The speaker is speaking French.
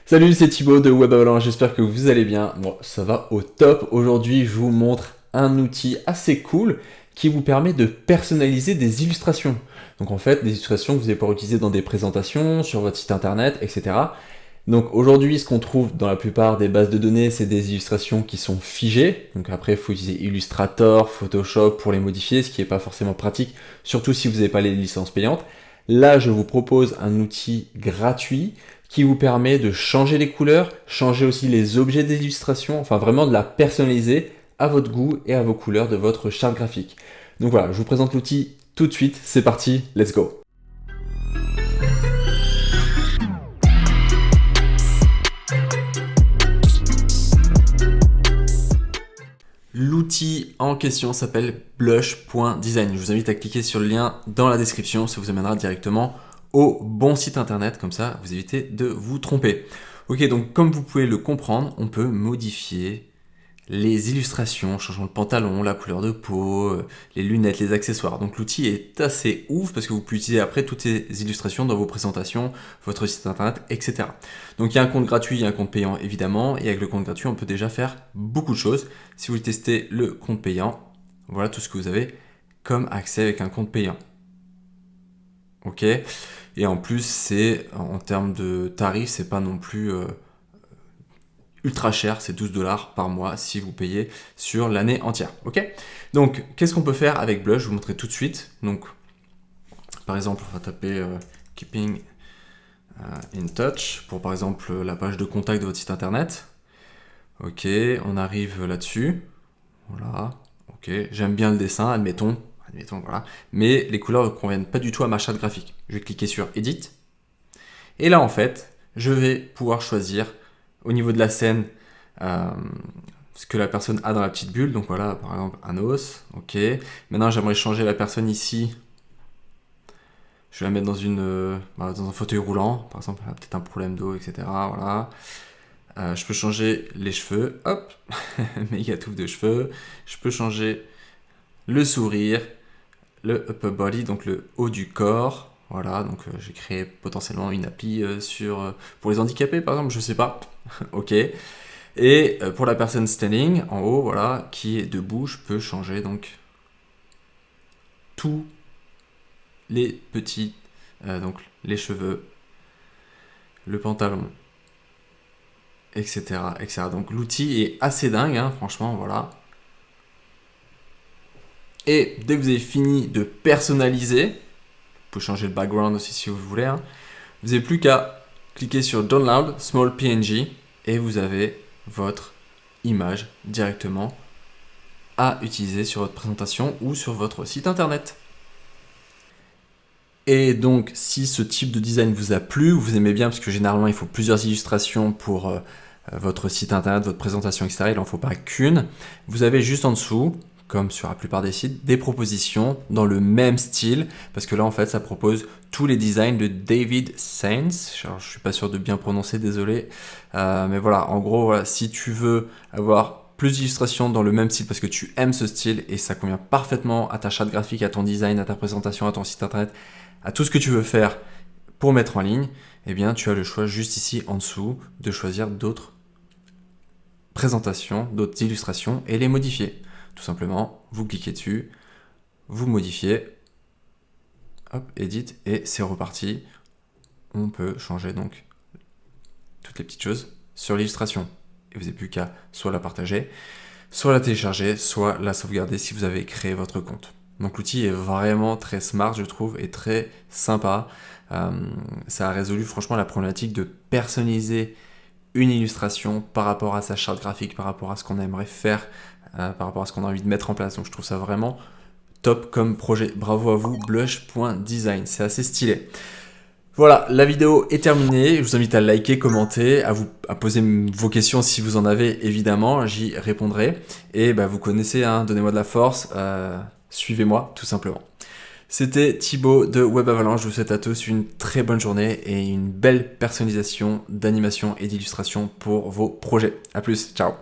Salut, c'est Thibaut de Web Avalanche, j'espère que vous allez bien. Moi, ça va au top. Aujourd'hui, je vous montre un outil assez cool qui vous permet de personnaliser des illustrations. Donc en fait, des illustrations que vous allez pouvoir utiliser dans des présentations, sur votre site internet, etc. Donc aujourd'hui, ce qu'on trouve dans la plupart des bases de données, c'est des illustrations qui sont figées. Donc après, il faut utiliser Illustrator, Photoshop pour les modifier, ce qui n'est pas forcément pratique, surtout si vous n'avez pas les licences payantes. Là, je vous propose un outil gratuit qui vous permet de changer les couleurs, changer aussi les objets d'illustration, enfin vraiment de la personnaliser à votre goût et à vos couleurs de votre charte graphique. Donc voilà, je vous présente l'outil tout de suite, c'est parti, let's go. L'outil en question s'appelle blush.design. Je vous invite à cliquer sur le lien dans la description, ça vous amènera directement au bon site internet, comme ça vous évitez de vous tromper. Ok, donc comme vous pouvez le comprendre, on peut modifier les illustrations en changeant le pantalon, la couleur de peau, les lunettes, les accessoires. Donc l'outil est assez ouf parce que vous pouvez utiliser après toutes ces illustrations dans vos présentations, votre site internet, etc. Donc il y a un compte gratuit, il y a un compte payant évidemment, et avec le compte gratuit on peut déjà faire beaucoup de choses. Si vous testez le compte payant, voilà tout ce que vous avez comme accès avec un compte payant. Ok, et en plus c'est en termes de tarifs, c'est pas non plus ultra cher, c'est 12$ par mois si vous payez sur l'année entière. Ok, donc qu'est-ce qu'on peut faire avec Blush? Je vais vous montrer tout de suite. Donc par exemple, on va taper Keeping in Touch pour par exemple la page de contact de votre site internet. Ok, on arrive là-dessus. Voilà, ok, j'aime bien le dessin, admettons, voilà. Mais les couleurs ne conviennent pas du tout à ma charte graphique. Je vais cliquer sur Edit. Et là, en fait, je vais pouvoir choisir au niveau de la scène ce que la personne a dans la petite bulle. Donc voilà, par exemple, un os. Ok. Maintenant, j'aimerais changer la personne ici. Je vais la mettre dans un fauteuil roulant. Par exemple, elle a peut-être un problème d'eau, etc. Voilà. Je peux changer les cheveux. Hop, méga touffe de cheveux. Je peux changer le sourire, le upper body, donc le haut du corps. Voilà, donc j'ai créé potentiellement une appli pour les handicapés, par exemple, je sais pas. Ok. Et pour la personne standing, en haut, voilà, qui est debout, je peux changer donc tous les petits, donc les cheveux, le pantalon, etc., etc. Donc l'outil est assez dingue, hein, franchement, voilà. Et dès que vous avez fini de personnaliser, vous pouvez changer le background aussi si vous voulez, hein, vous n'avez plus qu'à cliquer sur Download Small PNG et vous avez votre image directement à utiliser sur votre présentation ou sur votre site internet. Et donc, si ce type de design vous a plu, vous aimez bien, parce que généralement il faut plusieurs illustrations pour votre site internet, votre présentation, etc. Il n'en faut pas qu'une. Vous avez juste en dessous, comme sur la plupart des sites, des propositions dans le même style, parce que là en fait ça propose tous les designs de David Sainz. Alors, je suis pas sûr de bien prononcer, désolé, mais voilà, en gros, voilà, si tu veux avoir plus d'illustrations dans le même style parce que tu aimes ce style et ça convient parfaitement à ta charte graphique, à ton design, à ta présentation, à ton site internet, à tout ce que tu veux faire pour mettre en ligne, eh bien tu as le choix juste ici en dessous de choisir d'autres présentations, d'autres illustrations et les modifier. Tout simplement, vous cliquez dessus, vous modifiez, hop, edit, et c'est reparti. On peut changer donc toutes les petites choses sur l'illustration. Et vous n'avez plus qu'à soit la partager, soit la télécharger, soit la sauvegarder si vous avez créé votre compte. Donc l'outil est vraiment très smart, je trouve, et très sympa. Ça a résolu franchement la problématique de personnaliser une illustration par rapport à sa charte graphique, par rapport à ce qu'on aimerait faire, par rapport à ce qu'on a envie de mettre en place. Donc je trouve ça vraiment top comme projet. Bravo à vous, blush.design, c'est assez stylé. Voilà, la vidéo est terminée. Je vous invite à liker, commenter, à poser vos questions si vous en avez, évidemment, j'y répondrai. Et bah, vous connaissez, hein, donnez-moi de la force, suivez-moi tout simplement. C'était Thibaut de Web Avalanche. Je vous souhaite à tous une très bonne journée et une belle personnalisation d'animation et d'illustration pour vos projets. A plus, ciao.